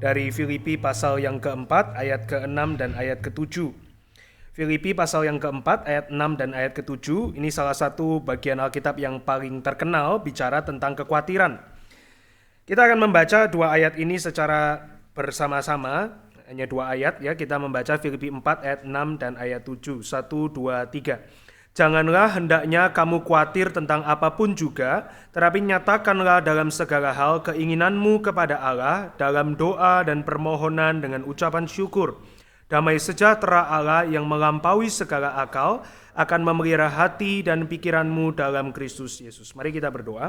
dari Filipi pasal yang keempat ayat ke-6 dan ayat ke-7. Filipi pasal yang keempat ayat 6 dan ayat ke-7, ini salah satu bagian Alkitab yang paling terkenal bicara tentang kekhawatiran. Kita akan membaca dua ayat ini secara bersama-sama, hanya dua ayat ya. Kita membaca Filipi 4 ayat 6 dan ayat 7. 1, 2, 3. Janganlah hendaknya kamu khawatir tentang apapun juga, tetapi nyatakanlah dalam segala hal keinginanmu kepada Allah dalam doa dan permohonan dengan ucapan syukur. Damai sejahtera Allah yang melampaui segala akal akan memelihara hati dan pikiranmu dalam Kristus Yesus. Mari kita berdoa.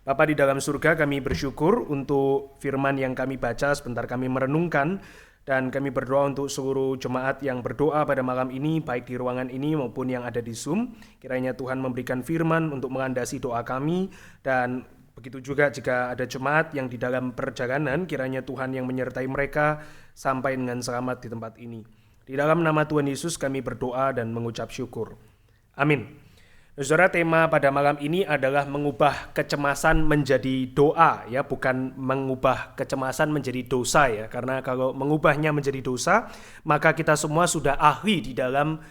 Bapa di dalam surga, kami bersyukur untuk firman yang kami baca, sebentar kami merenungkan, dan kami berdoa untuk seluruh jemaat yang berdoa pada malam ini, baik di ruangan ini maupun yang ada di Zoom. Kiranya Tuhan memberikan firman untuk melandasi doa kami, dan begitu juga jika ada jemaat yang di dalam perjalanan, kiranya Tuhan yang menyertai mereka sampai dengan selamat di tempat ini. Di dalam nama Tuhan Yesus kami berdoa dan mengucap syukur. Amin. Saudara, tema pada malam ini adalah mengubah kecemasan menjadi doa ya, bukan mengubah kecemasan menjadi dosa ya. Karena kalau mengubahnya menjadi dosa, maka kita semua sudah ahli di dalam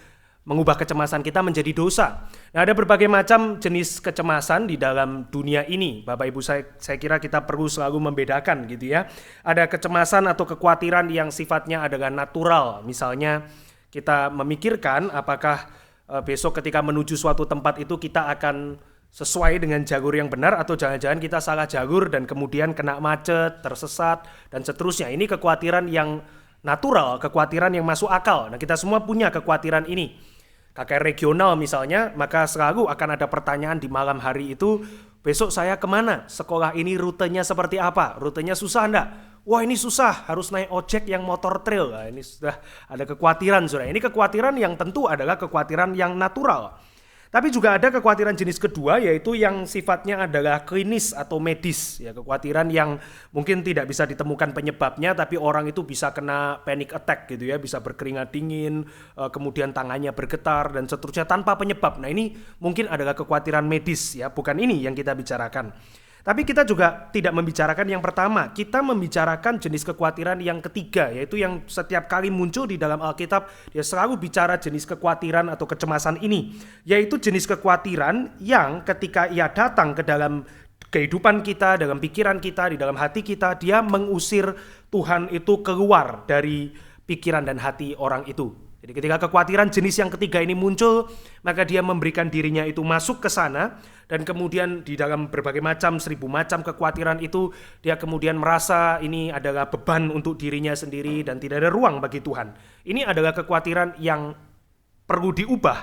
mengubah kecemasan kita menjadi dosa. Nah, ada berbagai macam jenis kecemasan di dalam dunia ini. Bapak Ibu, saya kira kita perlu selalu membedakan gitu ya. Ada kecemasan atau kekhawatiran yang sifatnya adalah natural. Misalnya kita memikirkan apakah besok ketika menuju suatu tempat itu kita akan sesuai dengan jalur yang benar, atau jangan-jangan kita salah jalur dan kemudian kena macet, tersesat, dan seterusnya. Ini kekhawatiran yang natural, kekhawatiran yang masuk akal. Nah, kita semua punya kekhawatiran ini. KKR regional misalnya, maka selalu akan ada pertanyaan di malam hari itu, besok saya kemana? Sekolah ini rutenya seperti apa? Rutenya susah enggak? Wah, ini susah, harus naik ojek yang motor trail. Nah, ini sudah ada kekhawatiran, saudara. Ini kekhawatiran yang tentu adalah kekhawatiran yang natural. Tapi juga ada kekhawatiran jenis kedua, yaitu yang sifatnya adalah klinis atau medis. Ya, kekhawatiran yang mungkin tidak bisa ditemukan penyebabnya, tapi orang itu bisa kena panic attack gitu ya, bisa berkeringat dingin, kemudian tangannya bergetar dan seterusnya tanpa penyebab. Nah, ini mungkin adalah kekhawatiran medis ya, bukan ini yang kita bicarakan. Tapi kita juga tidak membicarakan yang pertama, kita membicarakan jenis kekhawatiran yang ketiga, yaitu yang setiap kali muncul di dalam Alkitab, dia selalu bicara jenis kekhawatiran atau kecemasan ini, yaitu jenis kekhawatiran yang ketika ia datang ke dalam kehidupan kita, dalam pikiran kita, di dalam hati kita, dia mengusir Tuhan itu keluar dari pikiran dan hati orang itu. Jadi ketika kekhawatiran jenis yang ketiga ini muncul, maka dia memberikan dirinya itu masuk ke sana, dan kemudian di dalam berbagai macam, 1000 macam kekhawatiran itu, dia kemudian merasa ini adalah beban untuk dirinya sendiri dan tidak ada ruang bagi Tuhan. Ini adalah kekhawatiran yang perlu diubah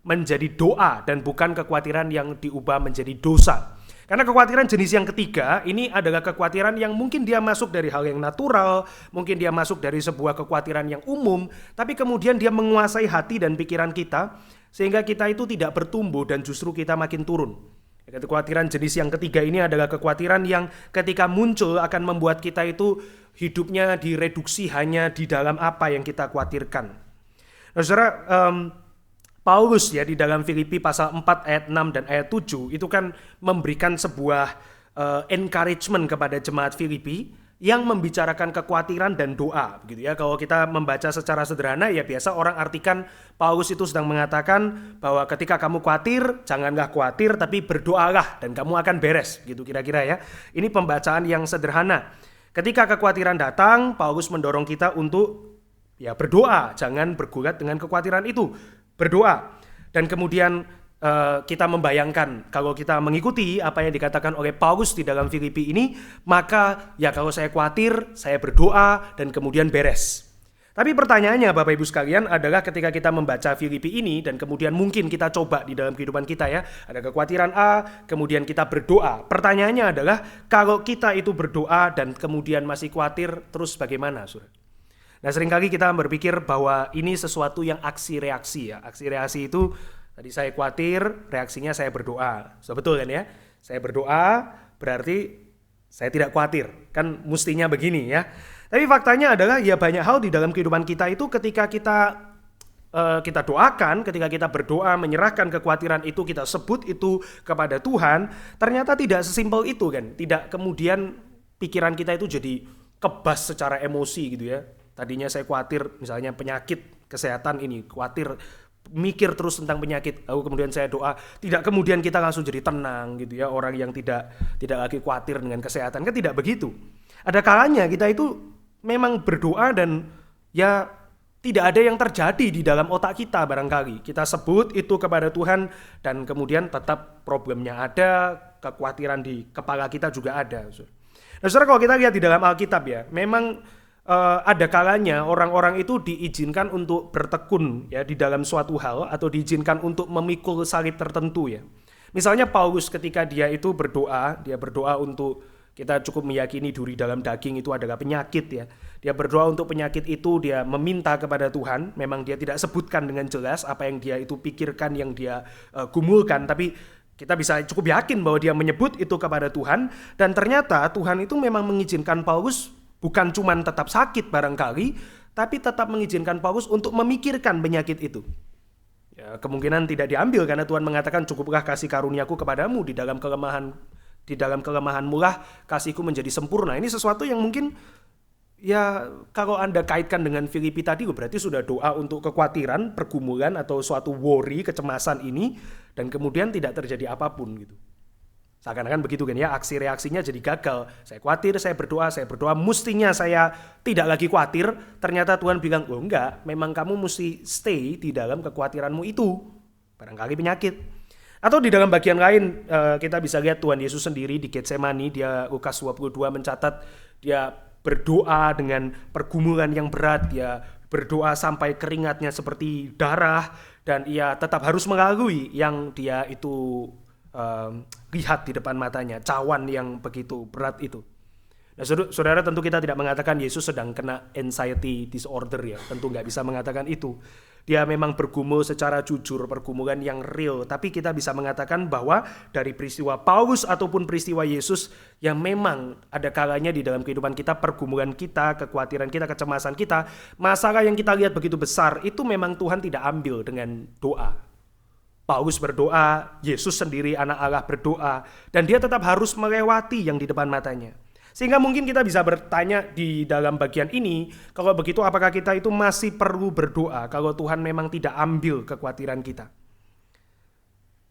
menjadi doa dan bukan kekhawatiran yang diubah menjadi dosa. Karena kekhawatiran jenis yang ketiga ini adalah kekhawatiran yang mungkin dia masuk dari hal yang natural, mungkin dia masuk dari sebuah kekhawatiran yang umum, tapi kemudian dia menguasai hati dan pikiran kita, sehingga kita itu tidak bertumbuh dan justru kita makin turun. Kekhawatiran jenis yang ketiga ini adalah kekhawatiran yang ketika muncul akan membuat kita itu hidupnya direduksi hanya di dalam apa yang kita khawatirkan. Nah, saudara, Paulus ya di dalam Filipi pasal 4 ayat 6 dan ayat 7 itu kan memberikan sebuah encouragement kepada jemaat Filipi yang membicarakan kekhawatiran dan doa begitu ya. Kalau kita membaca secara sederhana ya biasa orang artikan Paulus itu sedang mengatakan bahwa ketika kamu khawatir, janganlah khawatir tapi berdoalah dan kamu akan beres gitu kira-kira ya. Ini pembacaan yang sederhana. Ketika kekhawatiran datang, Paulus mendorong kita untuk ya berdoa, jangan bergulat dengan kekhawatiran itu. Berdoa. Dan kemudian kita membayangkan kalau kita mengikuti apa yang dikatakan oleh Paulus di dalam Filipi ini, maka ya kalau saya khawatir, saya berdoa dan kemudian beres. Tapi pertanyaannya Bapak Ibu sekalian adalah ketika kita membaca Filipi ini dan kemudian mungkin kita coba di dalam kehidupan kita ya, ada kekhawatiran A, kemudian kita berdoa. Pertanyaannya adalah kalau kita itu berdoa dan kemudian masih khawatir, terus bagaimana, Saudara? Nah, seringkali kita berpikir bahwa ini sesuatu yang aksi-reaksi ya. Aksi-reaksi itu tadi saya khawatir, reaksinya saya berdoa. So, betul kan ya? Saya berdoa berarti saya tidak khawatir. Kan mestinya begini ya. Tapi faktanya adalah ya banyak hal di dalam kehidupan kita itu ketika kita doakan, ketika kita berdoa menyerahkan kekhawatiran itu, kita sebut itu kepada Tuhan, ternyata tidak sesimpel itu kan. Tidak kemudian pikiran kita itu jadi kebas secara emosi gitu ya. Tadinya saya khawatir misalnya penyakit kesehatan ini, khawatir mikir terus tentang penyakit, lalu kemudian saya doa, tidak kemudian kita langsung jadi tenang gitu ya, orang yang tidak lagi khawatir dengan kesehatan, kan tidak begitu. Ada kalanya kita itu memang berdoa dan ya tidak ada yang terjadi di dalam otak kita barangkali. Kita sebut itu kepada Tuhan dan kemudian tetap problemnya ada, kekhawatiran di kepala kita juga ada. Nah, saudara, kalau kita lihat di dalam Alkitab ya, memang ada kalanya orang-orang itu diizinkan untuk bertekun ya di dalam suatu hal atau diizinkan untuk memikul salib tertentu ya. Misalnya Paulus ketika dia itu berdoa, dia berdoa untuk, kita cukup meyakini duri dalam daging itu adalah penyakit ya. Dia berdoa untuk penyakit itu, dia meminta kepada Tuhan. Memang dia tidak sebutkan dengan jelas apa yang dia itu pikirkan, yang dia gumulkan, tapi kita bisa cukup yakin bahwa dia menyebut itu kepada Tuhan. Dan ternyata Tuhan itu memang mengizinkan Paulus bukan cuma tetap sakit barangkali, tapi tetap mengizinkan Paulus untuk memikirkan penyakit itu. Ya, kemungkinan tidak diambil karena Tuhan mengatakan cukuplah kasih karuniaku kepadamu, di dalam kelemahanmu lah kasihku menjadi sempurna. Ini sesuatu yang mungkin ya kalau Anda kaitkan dengan Filipi tadi, berarti sudah doa untuk kekhawatiran, pergumulan atau suatu worry, kecemasan ini, dan kemudian tidak terjadi apapun gitu. Seakan-akan begitu kan ya, aksi reaksinya jadi gagal. Saya khawatir, saya berdoa, mestinya saya tidak lagi khawatir. Ternyata Tuhan bilang, oh enggak, memang kamu mesti stay di dalam kekhawatiranmu itu. Barangkali penyakit. Atau di dalam bagian lain kita bisa lihat Tuhan Yesus sendiri di Getsemani, dia Lukas 22 mencatat, dia berdoa dengan pergumulan yang berat, dia berdoa sampai keringatnya seperti darah, dan ia tetap harus melalui yang dia itu lihat di depan matanya, cawan yang begitu berat itu. Nah, saudara, tentu kita tidak mengatakan Yesus sedang kena anxiety disorder ya, tentu nggak bisa mengatakan itu. Dia memang bergumul secara jujur, pergumulan yang real, tapi kita bisa mengatakan bahwa dari peristiwa Paulus ataupun peristiwa Yesus yang memang ada kalanya di dalam kehidupan kita, pergumulan kita, kekhawatiran kita, kecemasan kita, masalah yang kita lihat begitu besar, itu memang Tuhan tidak ambil dengan doa. Paulus berdoa, Yesus sendiri anak Allah berdoa, dan dia tetap harus melewati yang di depan matanya. Sehingga mungkin kita bisa bertanya di dalam bagian ini, kalau begitu apakah kita itu masih perlu berdoa kalau Tuhan memang tidak ambil kekhawatiran kita?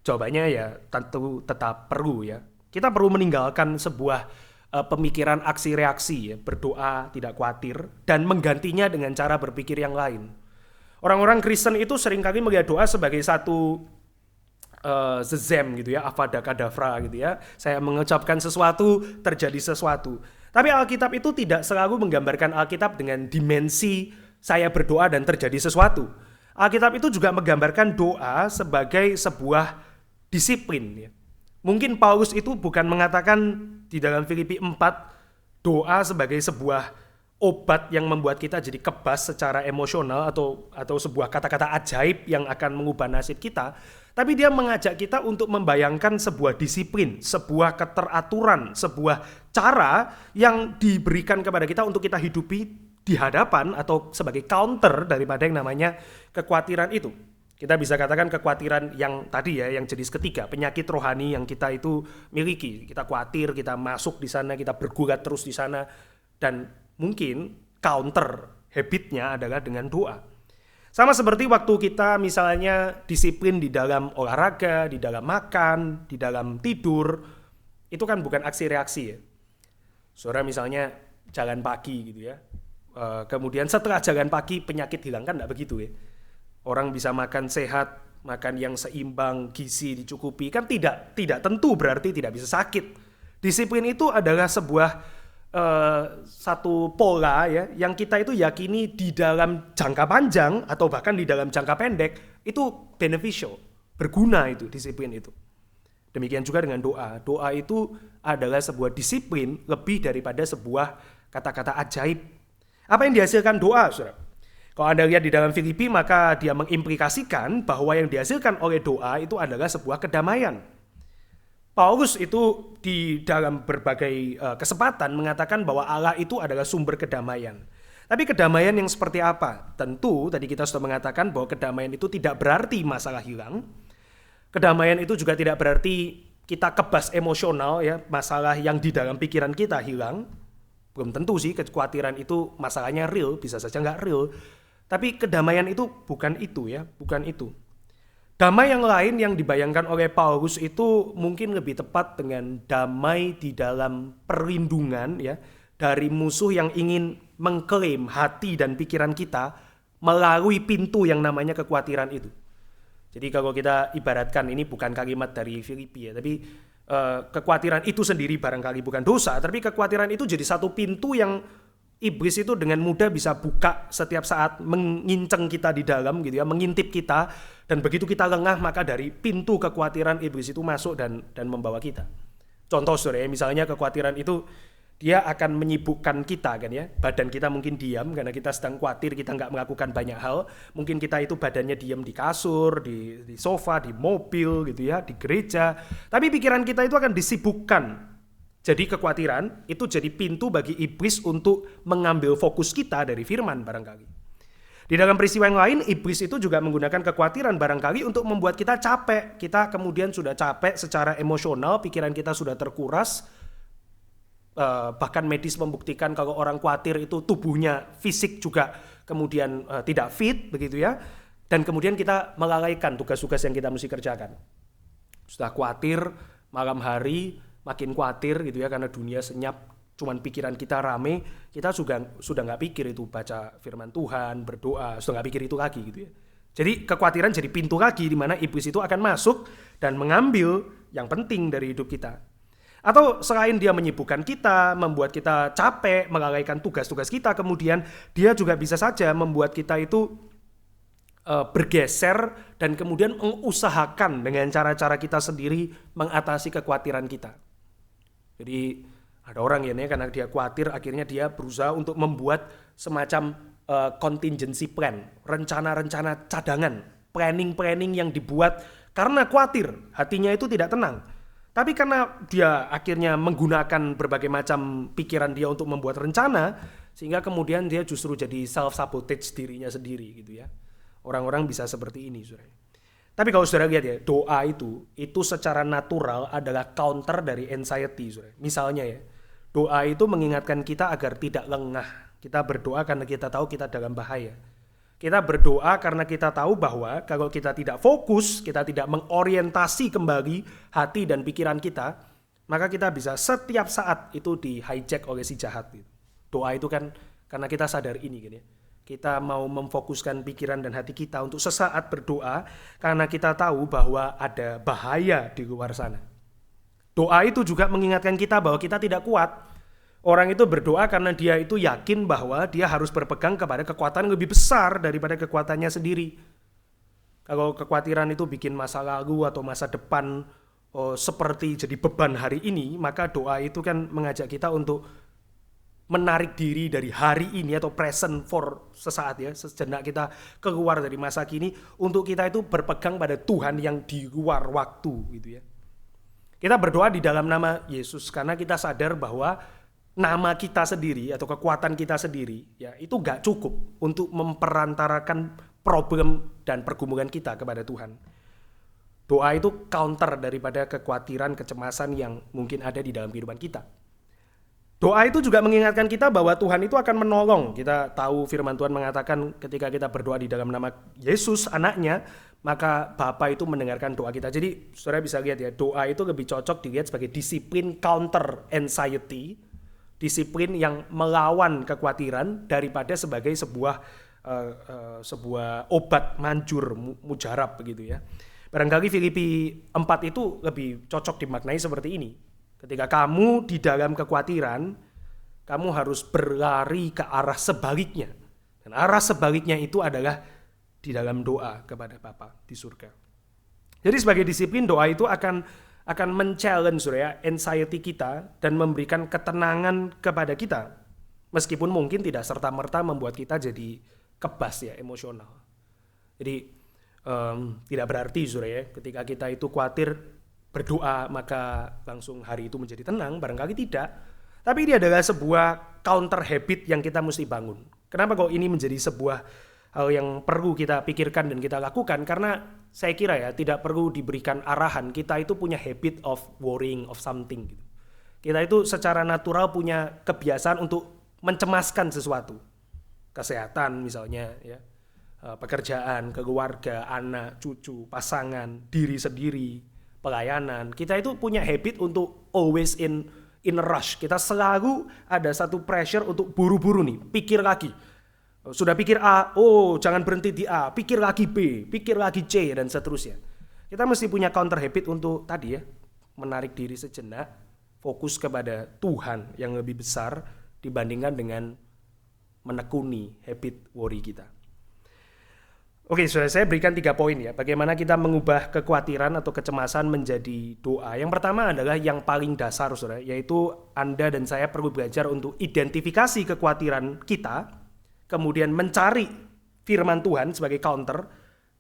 Jawabannya ya tentu tetap perlu ya. Kita perlu meninggalkan sebuah pemikiran aksi reaksi ya, berdoa tidak khawatir, dan menggantinya dengan cara berpikir yang lain. Orang-orang Kristen itu seringkali melihat doa sebagai satu zezem gitu ya, avada kedavra gitu ya. Saya mengucapkan sesuatu, terjadi sesuatu. Tapi Alkitab itu tidak selalu menggambarkan Alkitab dengan dimensi saya berdoa dan terjadi sesuatu. Alkitab itu juga menggambarkan doa sebagai sebuah disiplin ya. Mungkin Paulus itu bukan mengatakan di dalam Filipi 4 doa sebagai sebuah obat yang membuat kita jadi kebas secara emosional atau sebuah kata-kata ajaib yang akan mengubah nasib kita. Tapi dia mengajak kita untuk membayangkan sebuah disiplin, sebuah keteraturan, sebuah cara yang diberikan kepada kita untuk kita hidupi di hadapan atau sebagai counter daripada yang namanya kekhawatiran itu. Kita bisa katakan kekhawatiran yang tadi ya, yang jenis ketiga, penyakit rohani yang kita itu miliki. Kita khawatir, kita masuk di sana, kita bergulat terus di sana, dan mungkin counter habitnya adalah dengan doa. Sama seperti waktu kita misalnya disiplin di dalam olahraga, di dalam makan, di dalam tidur, itu kan bukan aksi reaksi ya. Saudara misalnya jalan pagi gitu ya, kemudian setelah jalan pagi penyakit hilang, kan enggak begitu ya. Orang bisa makan sehat, makan yang seimbang, gizi dicukupi, kan tidak tentu berarti tidak bisa sakit. Disiplin itu adalah sebuah satu pola ya, yang kita itu yakini di dalam jangka panjang atau bahkan di dalam jangka pendek itu beneficial, berguna itu disiplin itu. Demikian juga dengan doa. Doa itu adalah sebuah disiplin lebih daripada sebuah kata-kata ajaib. Apa yang dihasilkan doa, saudara? Kalau Anda lihat di dalam Filipi, maka dia mengimplikasikan bahwa yang dihasilkan oleh doa itu adalah sebuah kedamaian. Paulus itu di dalam berbagai kesempatan mengatakan bahwa Allah itu adalah sumber kedamaian. Tapi kedamaian yang seperti apa? Tentu tadi kita sudah mengatakan bahwa kedamaian itu tidak berarti masalah hilang. Kedamaian itu juga tidak berarti kita kebas emosional ya, masalah yang di dalam pikiran kita hilang. Belum tentu sih kekhawatiran itu masalahnya real, bisa saja nggak real. Tapi kedamaian itu bukan itu ya, bukan itu. Damai yang lain yang dibayangkan oleh Paulus itu mungkin lebih tepat dengan damai di dalam perlindungan ya dari musuh yang ingin mengklaim hati dan pikiran kita melalui pintu yang namanya kekhawatiran itu. Jadi kalau kita ibaratkan, ini bukan kalimat dari Filipi ya, tapi kekhawatiran itu sendiri barangkali bukan dosa, tapi kekhawatiran itu jadi satu pintu yang iblis itu dengan mudah bisa buka setiap saat, menginceng kita di dalam gitu ya, mengintip kita, dan begitu kita lengah maka dari pintu kekhawatiran iblis itu masuk dan membawa kita. Contoh saudara, misalnya kekhawatiran itu dia akan menyibukkan kita kan ya, badan kita mungkin diam karena kita sedang khawatir, kita nggak melakukan banyak hal. Mungkin kita itu badannya diam di kasur, di sofa, di mobil gitu ya, di gereja. Tapi pikiran kita itu akan disibukkan. Jadi kekhawatiran itu jadi pintu bagi iblis untuk mengambil fokus kita dari firman barangkali. Di dalam peristiwa yang lain, iblis itu juga menggunakan kekhawatiran barangkali untuk membuat kita capek. Kita kemudian sudah capek secara emosional, pikiran kita sudah terkuras. Bahkan medis membuktikan kalau orang khawatir itu tubuhnya fisik juga kemudian tidak fit begitu ya, dan kemudian kita melalaikan tugas-tugas yang kita mesti kerjakan. Sudah khawatir malam hari makin khawatir gitu ya, karena dunia senyap, cuman pikiran kita rame, kita sudah nggak pikir itu baca firman Tuhan, berdoa, sudah nggak pikir itu lagi gitu ya. Jadi kekhawatiran jadi pintu lagi di mana iblis itu akan masuk dan mengambil yang penting dari hidup kita. Atau selain dia menyibukkan kita, membuat kita capek, melalaikan tugas-tugas kita, kemudian dia juga bisa saja membuat kita itu bergeser dan kemudian mengusahakan dengan cara-cara kita sendiri mengatasi kekhawatiran kita. Jadi ada orang ya, karena dia khawatir akhirnya dia berusaha untuk membuat semacam contingency plan, rencana-rencana cadangan, planning-planning yang dibuat karena khawatir, hatinya itu tidak tenang. Tapi karena dia akhirnya menggunakan berbagai macam pikiran dia untuk membuat rencana, sehingga kemudian dia justru jadi self-sabotage dirinya sendiri gitu ya. Orang-orang bisa seperti ini, saudara. Tapi kalau saudara lihat ya, doa itu secara natural adalah counter dari anxiety, saudara. Misalnya ya, doa itu mengingatkan kita agar tidak lengah. Kita berdoa karena kita tahu kita dalam bahaya. Kita berdoa karena kita tahu bahwa kalau kita tidak fokus, kita tidak mengorientasi kembali hati dan pikiran kita, maka kita bisa setiap saat itu di-hijack oleh si jahat. Doa itu kan karena kita sadar ini kan ya. Kita mau memfokuskan pikiran dan hati kita untuk sesaat berdoa karena kita tahu bahwa ada bahaya di luar sana. Doa itu juga mengingatkan kita bahwa kita tidak kuat. Orang itu berdoa karena dia itu yakin bahwa dia harus berpegang kepada kekuatan lebih besar daripada kekuatannya sendiri. Kalau kekhawatiran itu bikin masa lalu atau masa depan seperti jadi beban hari ini, maka doa itu kan mengajak kita untuk menarik diri dari hari ini atau present for sesaat ya, sejenak kita keluar dari masa kini untuk kita itu berpegang pada Tuhan yang di luar waktu gitu ya. Kita berdoa di dalam nama Yesus karena kita sadar bahwa nama kita sendiri atau kekuatan kita sendiri ya itu gak cukup untuk memperantarakan problem dan pergumulan kita kepada Tuhan. Doa itu counter daripada kekhawatiran, kecemasan yang mungkin ada di dalam kehidupan kita. Doa itu juga mengingatkan kita bahwa Tuhan itu akan menolong. Kita tahu firman Tuhan mengatakan ketika kita berdoa di dalam nama Yesus anaknya, maka Bapa itu mendengarkan doa kita. Jadi saudara bisa lihat ya, doa itu lebih cocok dilihat sebagai disiplin counter anxiety, disiplin yang melawan kekhawatiran daripada sebagai sebuah obat manjur, mujarab begitu ya. Barangkali Filipi 4 itu lebih cocok dimaknai seperti ini. Ketika kamu di dalam kekhawatiran, kamu harus berlari ke arah sebaliknya. Dan arah sebaliknya itu adalah di dalam doa kepada Bapa di surga. Jadi sebagai disiplin, doa itu akan men-challenge ya, anxiety kita dan memberikan ketenangan kepada kita. Meskipun mungkin tidak serta-merta membuat kita jadi kebas ya, emosional. Jadi tidak berarti ya, ketika kita itu khawatir berdoa maka langsung hari itu menjadi tenang, barangkali tidak. Tapi ini adalah sebuah counter habit yang kita mesti bangun. Kenapa kok ini menjadi sebuah hal yang perlu kita pikirkan dan kita lakukan? Karena saya kira ya tidak perlu diberikan arahan, kita itu punya habit of worrying of something gitu. Kita itu secara natural punya kebiasaan untuk mencemaskan sesuatu. Kesehatan misalnya, ya, pekerjaan, keluarga, anak, cucu, pasangan, diri sendiri, pelayanan. Kita itu punya habit untuk always in a rush. Kita selalu ada satu pressure untuk buru-buru nih, pikir lagi. Sudah pikir A, oh jangan berhenti di A, pikir lagi B, pikir lagi C, dan seterusnya. Kita mesti punya counter habit untuk tadi ya, menarik diri sejenak, fokus kepada Tuhan yang lebih besar dibandingkan dengan menekuni habit worry kita. Oke, sudah saya berikan 3 poin ya, bagaimana kita mengubah kekhawatiran atau kecemasan menjadi doa. Yang pertama adalah yang paling dasar, saudara, yaitu Anda dan saya perlu belajar untuk identifikasi kekhawatiran kita, kemudian mencari firman Tuhan sebagai counter,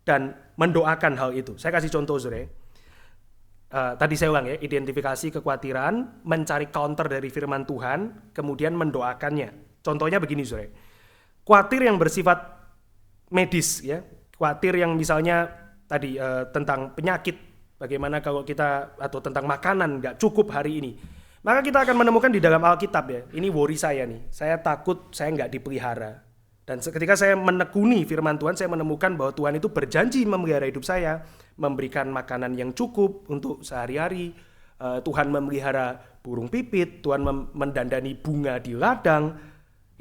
dan mendoakan hal itu. Saya kasih contoh, saudara. Tadi saya ulang ya, identifikasi kekhawatiran, mencari counter dari firman Tuhan, kemudian mendoakannya. Contohnya begini, saudara. Khawatir yang bersifat medis ya, khawatir yang misalnya tadi tentang penyakit, bagaimana kalau kita, atau tentang makanan nggak cukup hari ini, maka kita akan menemukan di dalam Alkitab ya, ini worry saya nih, saya takut saya nggak dipelihara. Dan ketika saya menekuni firman Tuhan, saya menemukan bahwa Tuhan itu berjanji memelihara hidup saya, memberikan makanan yang cukup untuk sehari-hari. Tuhan memelihara burung pipit, Tuhan mendandani bunga di ladang.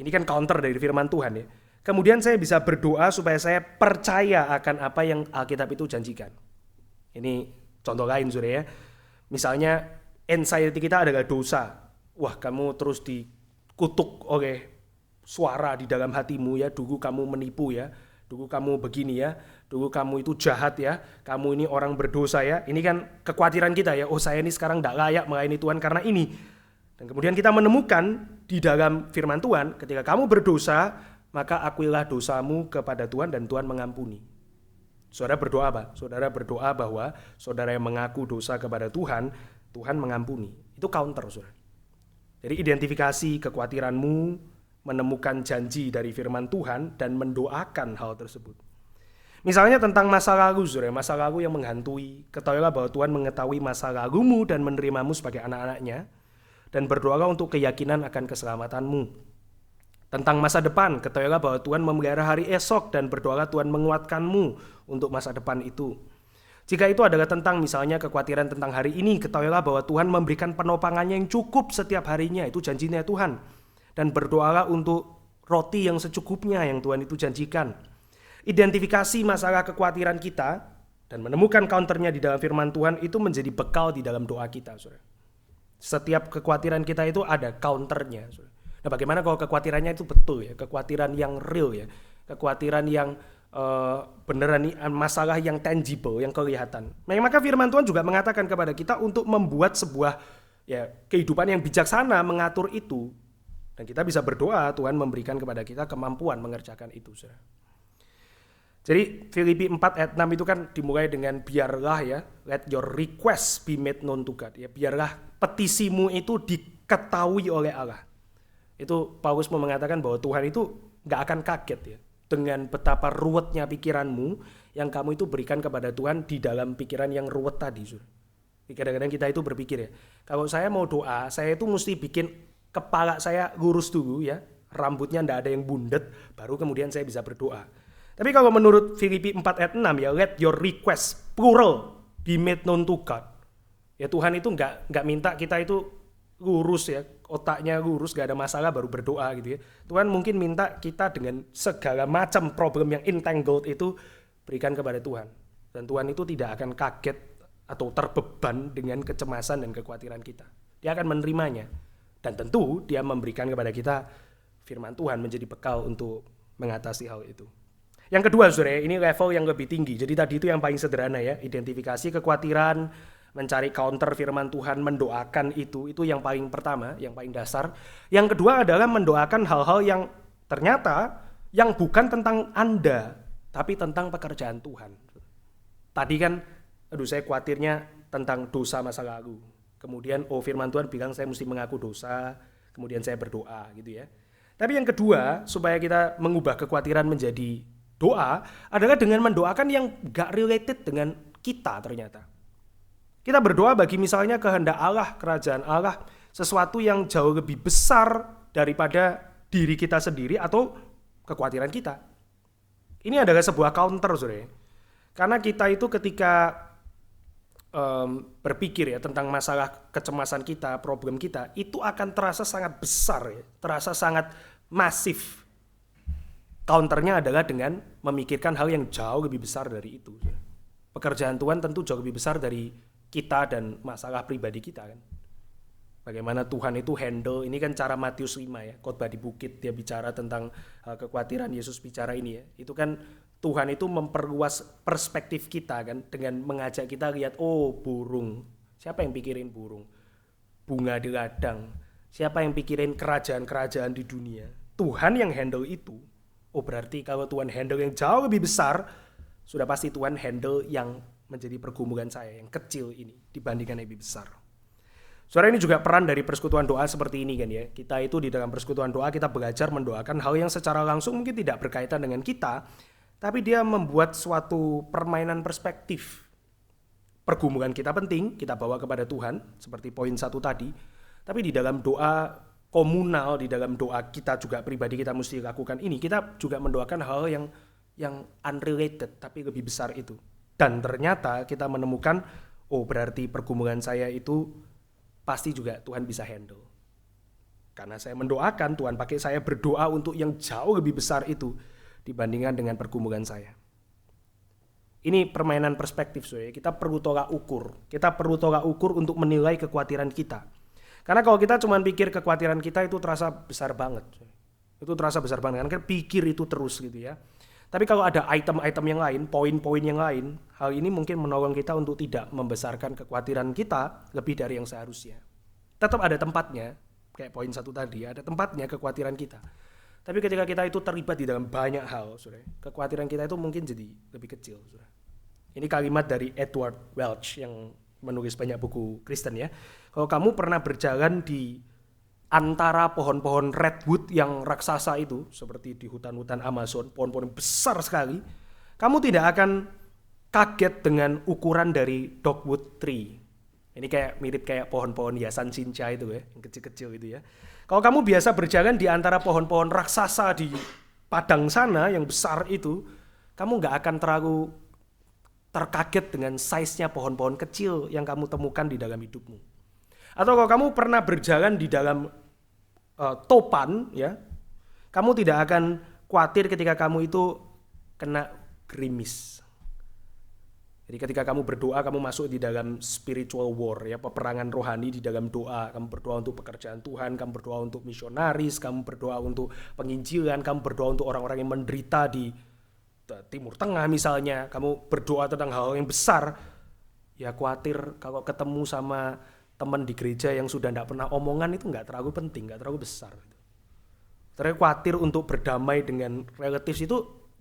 Ini kan counter dari firman Tuhan ya. Kemudian saya bisa berdoa supaya saya percaya akan apa yang Alkitab itu janjikan. Ini contoh lain, saudara ya. Misalnya anxiety kita adalah dosa. Wah, kamu terus dikutuk oleh suara di dalam hatimu ya, dulu kamu menipu ya, dulu kamu begini ya, dulu kamu itu jahat ya, kamu ini orang berdosa ya. Ini kan kekhawatiran kita ya, oh saya ini sekarang tidak layak melayani Tuhan karena ini. Dan kemudian kita menemukan di dalam firman Tuhan, ketika kamu berdosa, maka akuilah dosamu kepada Tuhan dan Tuhan mengampuni. Saudara berdoa apa? Saudara berdoa bahwa saudara yang mengaku dosa kepada Tuhan, Tuhan mengampuni. Itu counter, saudara. Jadi identifikasi kekhawatiranmu, menemukan janji dari firman Tuhan, dan mendoakan hal tersebut. Misalnya tentang masa lalu, saudara, masa lalu yang menghantui, ketahuilah bahwa Tuhan mengetahui masa lalumu dan menerimamu sebagai anak-anaknya, dan berdoalah untuk keyakinan akan keselamatanmu. Tentang masa depan, ketahuilah bahwa Tuhan memelihara hari esok, dan berdoalah Tuhan menguatkanmu untuk masa depan itu. Jika itu adalah tentang misalnya kekhawatiran tentang hari ini, ketahuilah bahwa Tuhan memberikan penopangannya yang cukup setiap harinya, itu janjinya Tuhan. Dan berdoalah untuk roti yang secukupnya yang Tuhan itu janjikan. Identifikasi masalah kekhawatiran kita dan menemukan counternya di dalam firman Tuhan itu menjadi bekal di dalam doa kita, saudara. Setiap kekhawatiran kita itu ada counternya, saudara. Nah, bagaimana kalau kekhawatirannya itu betul ya, kekhawatiran yang real ya, kekhawatiran yang beneran, masalah yang tangible, yang kelihatan. Maka firman Tuhan juga mengatakan kepada kita untuk membuat sebuah ya kehidupan yang bijaksana, mengatur itu. Dan kita bisa berdoa Tuhan memberikan kepada kita kemampuan mengerjakan itu, saudara. Jadi Filipi 4 ayat 6 itu kan dimulai dengan biarlah ya, let your request be made known to God. Ya, biarlah petisimu itu diketahui oleh Allah. Itu Paulus mau mengatakan bahwa Tuhan itu gak akan kaget ya dengan betapa ruwetnya pikiranmu yang kamu itu berikan kepada Tuhan di dalam pikiran yang ruwet tadi, saudara. Kadang-kadang kita itu berpikir ya, kalau saya mau doa, saya itu mesti bikin kepala saya lurus dulu ya, rambutnya ndak ada yang bundet, baru kemudian saya bisa berdoa. Tapi kalau menurut Filipi 4 ayat 6 ya, let your request plural be made known to God. Ya Tuhan itu nggak minta kita itu lurus ya, otaknya lurus, nggak ada masalah baru berdoa gitu ya. Tuhan mungkin minta kita dengan segala macam problem yang entangled itu berikan kepada Tuhan. Dan Tuhan itu tidak akan kaget atau terbeban dengan kecemasan dan kekhawatiran kita. Dia akan menerimanya. Dan tentu dia memberikan kepada kita firman Tuhan menjadi bekal untuk mengatasi hal itu. Yang kedua, saudara, ini level yang lebih tinggi. Jadi tadi itu yang paling sederhana ya, identifikasi kekhawatiran, mencari counter firman Tuhan, mendoakan itu yang paling pertama, yang paling dasar. Yang kedua adalah mendoakan hal-hal yang ternyata yang bukan tentang Anda, tapi tentang pekerjaan Tuhan. Tadi kan, saya khawatirnya tentang dosa masa lalu. Kemudian firman Tuhan bilang saya mesti mengaku dosa, kemudian saya berdoa gitu ya. Tapi yang kedua, supaya kita mengubah kekhawatiran menjadi doa adalah dengan mendoakan yang gak related dengan kita ternyata. Kita berdoa bagi misalnya kehendak Allah, kerajaan Allah, sesuatu yang jauh lebih besar daripada diri kita sendiri atau kekhawatiran kita. Ini adalah sebuah counter, saudara. Karena kita itu ketika berpikir ya tentang masalah kecemasan kita, problem kita, itu akan terasa sangat besar ya, terasa sangat masif. Counternya adalah dengan memikirkan hal yang jauh lebih besar dari itu. Pekerjaan Tuhan tentu jauh lebih besar dari kita dan masalah pribadi kita kan. Bagaimana Tuhan itu handle, ini kan cara Matius 5 ya, khotbah di bukit, dia bicara tentang kekhawatiran, Yesus bicara ini ya. Itu kan Tuhan itu memperluas perspektif kita kan, dengan mengajak kita lihat, oh burung, siapa yang pikirin burung? Bunga di ladang, siapa yang pikirin kerajaan-kerajaan di dunia? Tuhan yang handle itu. Oh berarti kalau Tuhan handle yang jauh lebih besar, sudah pasti Tuhan handle yang menjadi pergumulan saya, yang kecil ini dibandingkan yang lebih besar. Saudara, ini juga peran dari persekutuan doa seperti ini kan ya. Kita itu di dalam persekutuan doa kita belajar mendoakan hal yang secara langsung mungkin tidak berkaitan dengan kita, tapi dia membuat suatu permainan perspektif. Pergumulan kita penting, kita bawa kepada Tuhan, seperti poin 1 tadi. Tapi di dalam doa komunal, di dalam doa kita juga pribadi kita mesti lakukan ini. Kita juga mendoakan hal yang unrelated, tapi lebih besar itu. Dan ternyata kita menemukan, oh berarti pergumulan saya itu pasti juga Tuhan bisa handle. Karena saya mendoakan, Tuhan pakai saya berdoa untuk yang jauh lebih besar itu dibandingkan dengan pergumulan saya. Ini permainan perspektif, saudara. Kita perlu tolak ukur. Kita perlu tolak ukur untuk menilai kekhawatiran kita. Karena kalau kita cuma pikir kekhawatiran kita itu terasa besar banget. Itu terasa besar banget. Kan pikir itu terus gitu ya. Tapi kalau ada item-item yang lain, poin-poin yang lain, hal ini mungkin menolong kita untuk tidak membesarkan kekhawatiran kita lebih dari yang seharusnya. Tetap ada tempatnya, kayak poin 1 tadi, ada tempatnya kekhawatiran kita. Tapi ketika kita itu terlibat di dalam banyak hal, saudara, kekhawatiran kita itu mungkin jadi lebih kecil. Saudara. Ini kalimat dari Edward Welch yang menulis banyak buku Kristen ya. Kalau kamu pernah berjalan di antara pohon-pohon redwood yang raksasa itu, seperti di hutan-hutan Amazon, pohon-pohon besar sekali, kamu tidak akan kaget dengan ukuran dari dogwood tree. Ini kayak mirip kayak pohon-pohon hiasan cinca itu ya, yang kecil-kecil itu ya. Kalau kamu biasa berjalan di antara pohon-pohon raksasa di padang sana yang besar itu, kamu nggak akan terlalu terkaget dengan size-nya pohon-pohon kecil yang kamu temukan di dalam hidupmu. Atau kalau kamu pernah berjalan di dalam topan, ya, kamu tidak akan khawatir ketika kamu itu kena gerimis. Jadi ketika kamu berdoa, kamu masuk di dalam spiritual war, ya, peperangan rohani di dalam doa. Kamu berdoa untuk pekerjaan Tuhan, kamu berdoa untuk misionaris, kamu berdoa untuk penginjilan, kamu berdoa untuk orang-orang yang menderita di Timur Tengah misalnya. Kamu berdoa tentang hal yang besar. Ya khawatir kalau ketemu sama teman di gereja yang sudah tidak pernah omongan itu nggak terlalu penting, nggak terlalu besar. Terus khawatir untuk berdamai dengan relatives itu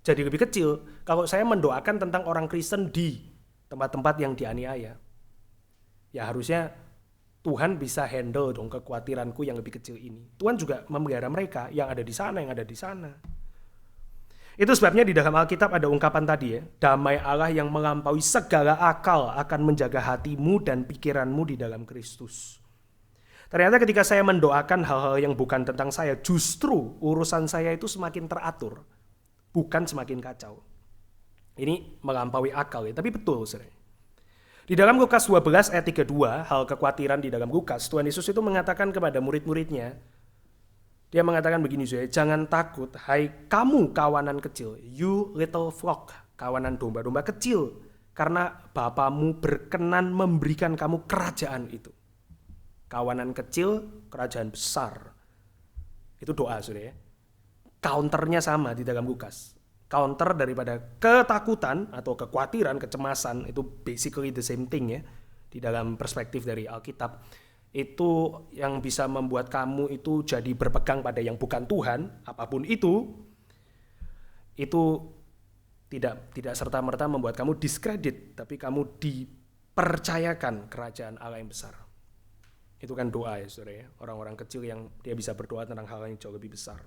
jadi lebih kecil. Kalau saya mendoakan tentang orang Kristen di tempat-tempat yang dianiaya, ya harusnya Tuhan bisa handle dong kekhawatiranku yang lebih kecil ini. Tuhan juga memelihara mereka yang ada di sana, yang ada di sana. Itu sebabnya di dalam Alkitab ada ungkapan tadi ya, damai Allah yang melampaui segala akal akan menjaga hatimu dan pikiranmu di dalam Kristus. Ternyata ketika saya mendoakan hal-hal yang bukan tentang saya, justru urusan saya itu semakin teratur, bukan semakin kacau. Ini melampaui akal ya, tapi betul saudara. Di dalam Lukas 12 ayat 32, hal kekhawatiran di dalam Lukas, Tuhan Yesus itu mengatakan kepada murid-muridnya, dia mengatakan begini, saudara, jangan takut, hai kamu kawanan kecil, you little flock, kawanan domba-domba kecil, karena Bapamu berkenan memberikan kamu kerajaan itu. Kawanan kecil, kerajaan besar. Itu doa, saudara. Counternya sama di dalam Lukas. Counter daripada ketakutan atau kekhawatiran, kecemasan, itu basically the same thing ya, di dalam perspektif dari Alkitab. Itu yang bisa membuat kamu itu jadi berpegang pada yang bukan Tuhan, apapun itu tidak serta-merta membuat kamu diskredit, tapi kamu dipercayakan kerajaan Allah yang besar. Itu kan doa ya saudara ya, orang-orang kecil yang dia bisa berdoa tentang hal yang jauh lebih besar.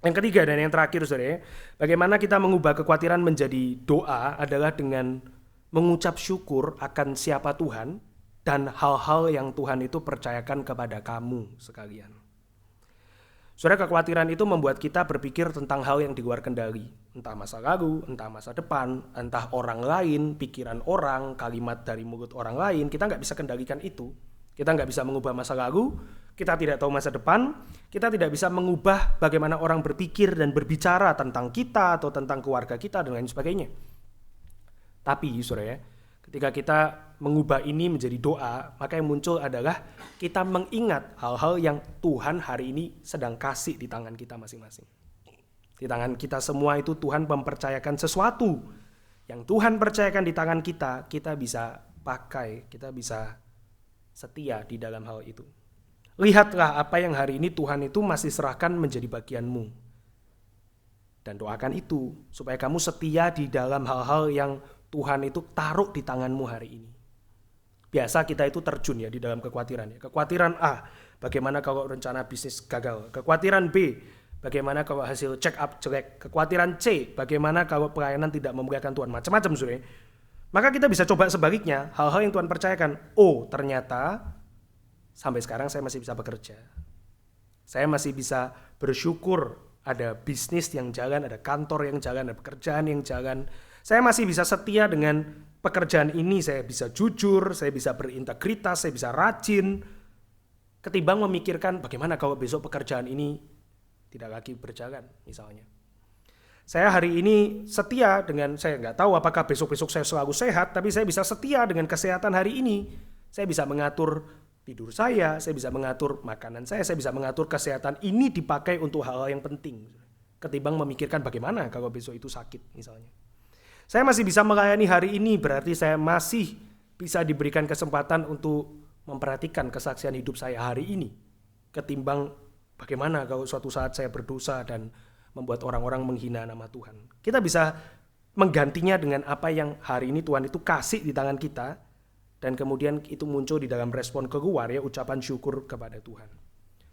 Yang ketiga dan yang terakhir saudara ya, bagaimana kita mengubah kekhawatiran menjadi doa adalah dengan mengucap syukur akan siapa Tuhan dan hal-hal yang Tuhan itu percayakan kepada kamu sekalian. Saudara, kekhawatiran itu membuat kita berpikir tentang hal yang di luar kendali. Entah masa lalu, entah masa depan, entah orang lain, pikiran orang, kalimat dari mulut orang lain. Kita nggak bisa kendalikan itu. Kita nggak bisa mengubah masa lalu, kita tidak tahu masa depan, kita tidak bisa mengubah bagaimana orang berpikir dan berbicara tentang kita atau tentang keluarga kita dan lain sebagainya. Tapi saudara, ketika kita mengubah ini menjadi doa, maka yang muncul adalah kita mengingat hal-hal yang Tuhan hari ini sedang kasih di tangan kita masing-masing. Di tangan kita semua itu Tuhan mempercayakan sesuatu yang Tuhan percayakan di tangan kita, kita bisa pakai, kita bisa setia di dalam hal itu. Lihatlah apa yang hari ini Tuhan itu masih serahkan menjadi bagianmu. Dan doakan itu supaya kamu setia di dalam hal-hal yang Tuhan itu taruh di tanganmu hari ini. Biasa kita itu terjun ya di dalam kekhawatiran. Kekhawatiran A, bagaimana kalau rencana bisnis gagal. Kekhawatiran B, bagaimana kalau hasil check up jelek. Kekhawatiran C, bagaimana kalau pelayanan tidak memuliakan Tuhan. Macam-macam saudara. Maka kita bisa coba sebaliknya, hal-hal yang Tuhan percayakan. Oh, ternyata sampai sekarang saya masih bisa bekerja. Saya masih bisa bersyukur ada bisnis yang jalan, ada kantor yang jalan, ada pekerjaan yang jalan. Saya masih bisa setia dengan pekerjaan ini, saya bisa jujur, saya bisa berintegritas, saya bisa rajin. Ketimbang memikirkan bagaimana kalau besok pekerjaan ini tidak lagi berjalan misalnya. Saya hari ini setia dengan, saya nggak tahu apakah besok-besok saya selalu sehat, tapi saya bisa setia dengan kesehatan hari ini. Saya bisa mengatur tidur saya bisa mengatur makanan saya bisa mengatur kesehatan ini dipakai untuk hal-hal yang penting. Ketimbang memikirkan bagaimana kalau besok itu sakit misalnya. Saya masih bisa melayani hari ini, berarti saya masih bisa diberikan kesempatan untuk memperhatikan kesaksian hidup saya hari ini. Ketimbang bagaimana kalau suatu saat saya berdosa dan membuat orang-orang menghina nama Tuhan. Kita bisa menggantinya dengan apa yang hari ini Tuhan itu kasih di tangan kita, dan kemudian itu muncul di dalam respon keluar ya, ucapan syukur kepada Tuhan.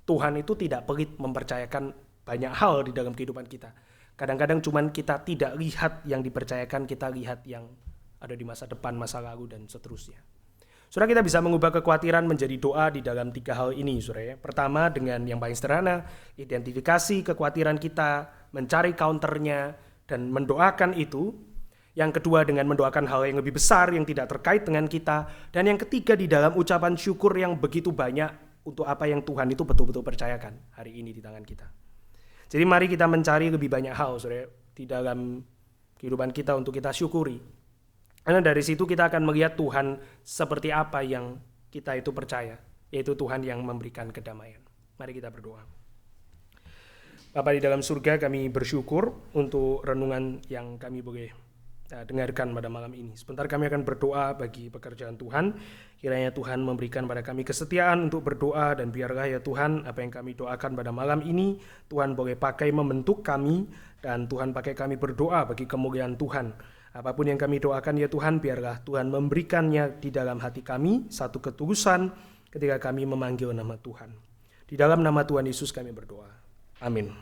Tuhan itu tidak pelit mempercayakan banyak hal di dalam kehidupan kita. Kadang-kadang cuman kita tidak lihat yang dipercayakan, kita lihat yang ada di masa depan, masa lalu, dan seterusnya. Saudara, kita bisa mengubah kekhawatiran menjadi doa di dalam 3 hal ini, saudara ya. Pertama, dengan yang paling sederhana, identifikasi kekhawatiran kita, mencari counternya, dan mendoakan itu. Yang kedua, dengan mendoakan hal yang lebih besar yang tidak terkait dengan kita. Dan yang ketiga, di dalam ucapan syukur yang begitu banyak untuk apa yang Tuhan itu betul-betul percayakan hari ini di tangan kita. Jadi mari kita mencari lebih banyak hal, saudara, di dalam kehidupan kita untuk kita syukuri. Karena dari situ kita akan melihat Tuhan seperti apa yang kita itu percaya, yaitu Tuhan yang memberikan kedamaian. Mari kita berdoa. Bapa di dalam surga, kami bersyukur untuk renungan yang kami boleh dengarkan pada malam ini. Sebentar kami akan berdoa bagi pekerjaan Tuhan. Kiranya Tuhan memberikan pada kami kesetiaan untuk berdoa, dan biarlah ya Tuhan apa yang kami doakan pada malam ini Tuhan boleh pakai membentuk kami, dan Tuhan pakai kami berdoa bagi kemuliaan Tuhan. Apapun yang kami doakan ya Tuhan, biarlah Tuhan memberikannya di dalam hati kami satu ketulusan ketika kami memanggil nama Tuhan. Di dalam nama Tuhan Yesus kami berdoa. Amin.